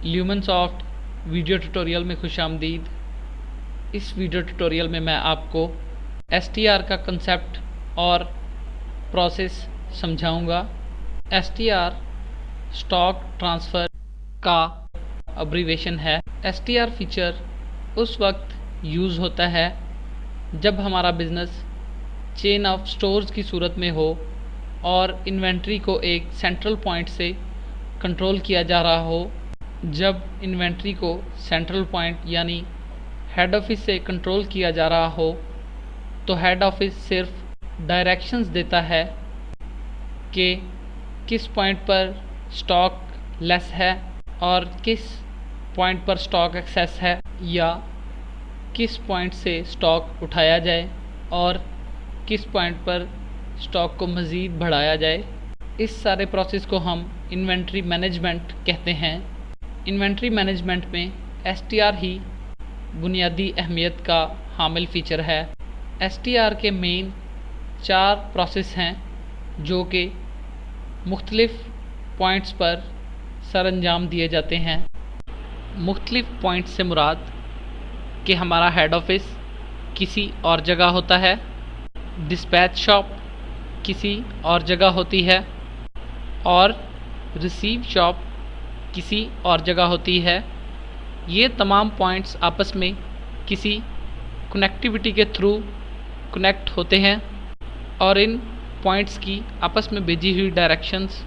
ल्यूमनसॉफ्ट video tutorial में खुशामदीद। इस video tutorial में मैं आपको STR का कंसेप्ट और प्रोसेस समझाऊंगा। STR स्टॉक ट्रांसफ़र का अब्रीवेशन है। STR फीचर उस वक्त यूज़ होता है जब हमारा बिज़नेस चेन ऑफ स्टोर्स की सूरत में हो और इन्वेंट्री को एक सेंट्रल पॉइंट से कंट्रोल किया जा रहा हो। जब इन्वेंट्री को सेंट्रल पॉइंट यानी हेड ऑफिस से कंट्रोल किया जा रहा हो तो हेड ऑफिस सिर्फ डायरेक्शंस देता है कि किस पॉइंट पर स्टॉक लेस है और किस पॉइंट पर स्टॉक एक्सेस है, या किस पॉइंट से स्टॉक उठाया जाए और किस पॉइंट पर स्टॉक को मज़ीद बढ़ाया जाए। इस सारे प्रोसेस को हम इन्वेंट्री मैनेजमेंट कहते हैं। इन्वेंट्री मैनेजमेंट में STR ही बुनियादी अहमियत का हामिल फ़ीचर है। STR के मेन 4 प्रोसेस हैं जो कि मुख्तलिफ़ पॉइंट्स पर सरअंजाम दिए जाते हैं। मुख्तलिफ़ पॉइंट्स से मुराद कि हमारा हेड ऑफिस किसी और जगह होता है, डिस्पैच शॉप किसी और जगह होती है और रिसीव शॉप किसी और जगह होती है। ये तमाम पॉइंट्स आपस में किसी कनेक्टिविटी के थ्रू कनेक्ट होते हैं और इन पॉइंट्स की आपस में भेजी हुई डायरेक्शंस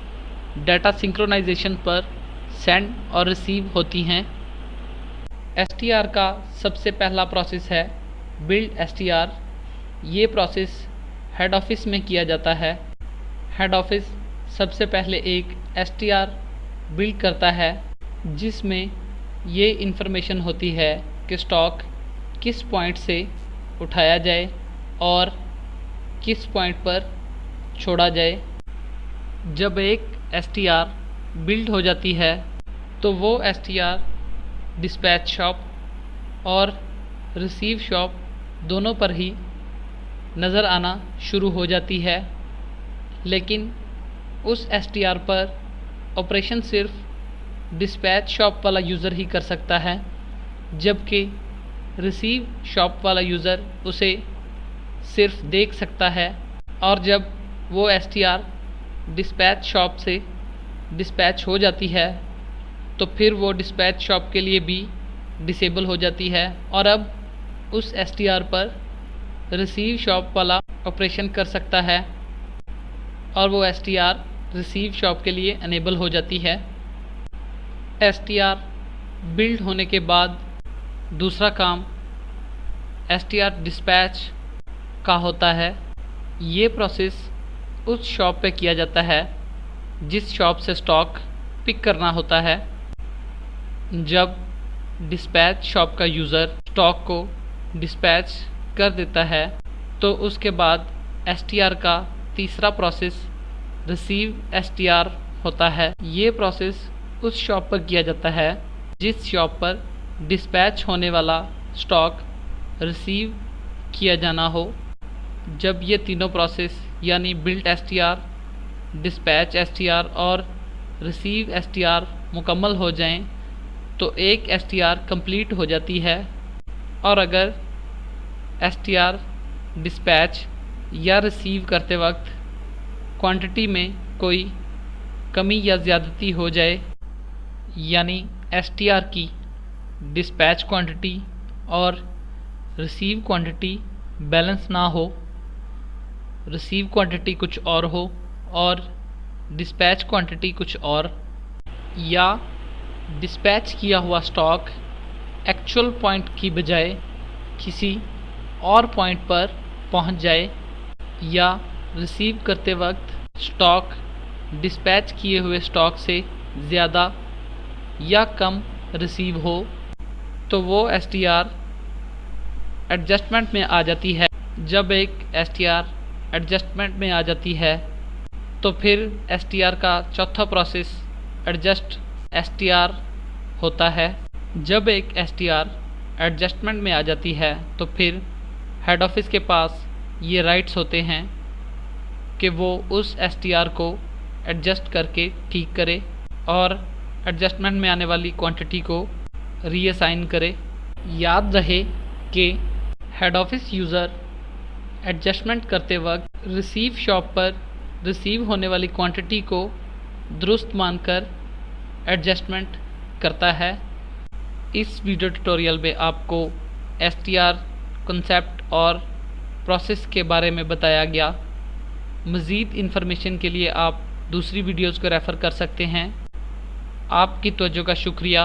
डाटा सिंक्रोनाइजेशन पर सेंड और रिसीव होती हैं। STR का सबसे पहला प्रोसेस है बिल्ड STR। ये प्रोसेस हेड ऑफिस में किया जाता है। हेड ऑफिस सबसे पहले एक STR बिल्ड करता है जिसमें ये इन्फॉर्मेशन होती है कि स्टॉक किस पॉइंट से उठाया जाए और किस पॉइंट पर छोड़ा जाए। जब एक STR बिल्ड हो जाती है तो वो STR डिस्पैच शॉप और रिसीव शॉप दोनों पर ही नज़र आना शुरू हो जाती है, लेकिन उस STR पर ऑपरेशन सिर्फ डिस्पैच शॉप वाला यूज़र ही कर सकता है, जबकि रिसीव शॉप वाला यूज़र उसे सिर्फ देख सकता है। और जब वो STR डिस्पैच शॉप से डिस्पैच हो जाती है तो फिर वो डिस्पैच शॉप के लिए भी डिसेबल हो जाती है और अब उस STR पर रिसीव शॉप वाला ऑपरेशन कर सकता है और वो STR रिसीव शॉप के लिए अनेबल हो जाती है। STR बिल्ड होने के बाद दूसरा काम STR डिस्पैच का होता है। ये प्रोसेस उस शॉप पे किया जाता है जिस शॉप से स्टॉक पिक करना होता है। जब डिस्पैच शॉप का यूज़र स्टॉक को डिस्पैच कर देता है तो उसके बाद STR का तीसरा प्रोसेस रिसीव STR होता है। ये प्रोसेस उस शॉप पर किया जाता है जिस शॉप पर डिस्पैच होने वाला स्टॉक रिसीव किया जाना हो। जब ये तीनों प्रोसेस यानी बिल्ड STR, डिस्पैच STR और रिसीव STR मुकम्मल हो जाएं तो एक STR कंप्लीट हो जाती है। और अगर STR डिस्पैच या रिसीव करते वक्त क्वांटिटी में कोई कमी या ज़्यादती हो जाए, यानी STR की डिस्पैच क्वांटिटी और रिसीव क्वांटिटी बैलेंस ना हो, रिसीव क्वांटिटी कुछ और हो और डिस्पैच क्वांटिटी कुछ और, या डिस्पैच किया हुआ स्टॉक एक्चुअल पॉइंट की बजाय किसी और पॉइंट पर पहुंच जाए, या रिसीव करते वक्त स्टॉक डिस्पैच किए हुए स्टॉक से ज़्यादा या कम रिसीव हो, तो वो STR एडजस्टमेंट में आ जाती है। जब एक STR एडजस्टमेंट में आ जाती है तो फिर STR का चौथा प्रोसेस एडजस्ट STR होता है। जब एक STR एडजस्टमेंट में आ जाती है तो फिर हेड ऑफिस के पास ये राइट्स होते हैं कि वो उस STR को एडजस्ट करके ठीक करे और एडजस्टमेंट में आने वाली क्वांटिटी को रीअसाइन करे। याद रहे कि हेड ऑफिस यूज़र एडजस्टमेंट करते वक्त रिसीव शॉप पर रिसीव होने वाली क्वांटिटी को दुरुस्त मानकर एडजस्टमेंट करता है। इस वीडियो ट्यूटोरियल में आपको STR कंसेप्ट और प्रोसेस के बारे में बताया गया। मज़ीद इन्फॉर्मेशन के लिए आप दूसरी वीडियोज़ को रेफ़र कर सकते हैं। आपकी तवज्जो का शुक्रिया।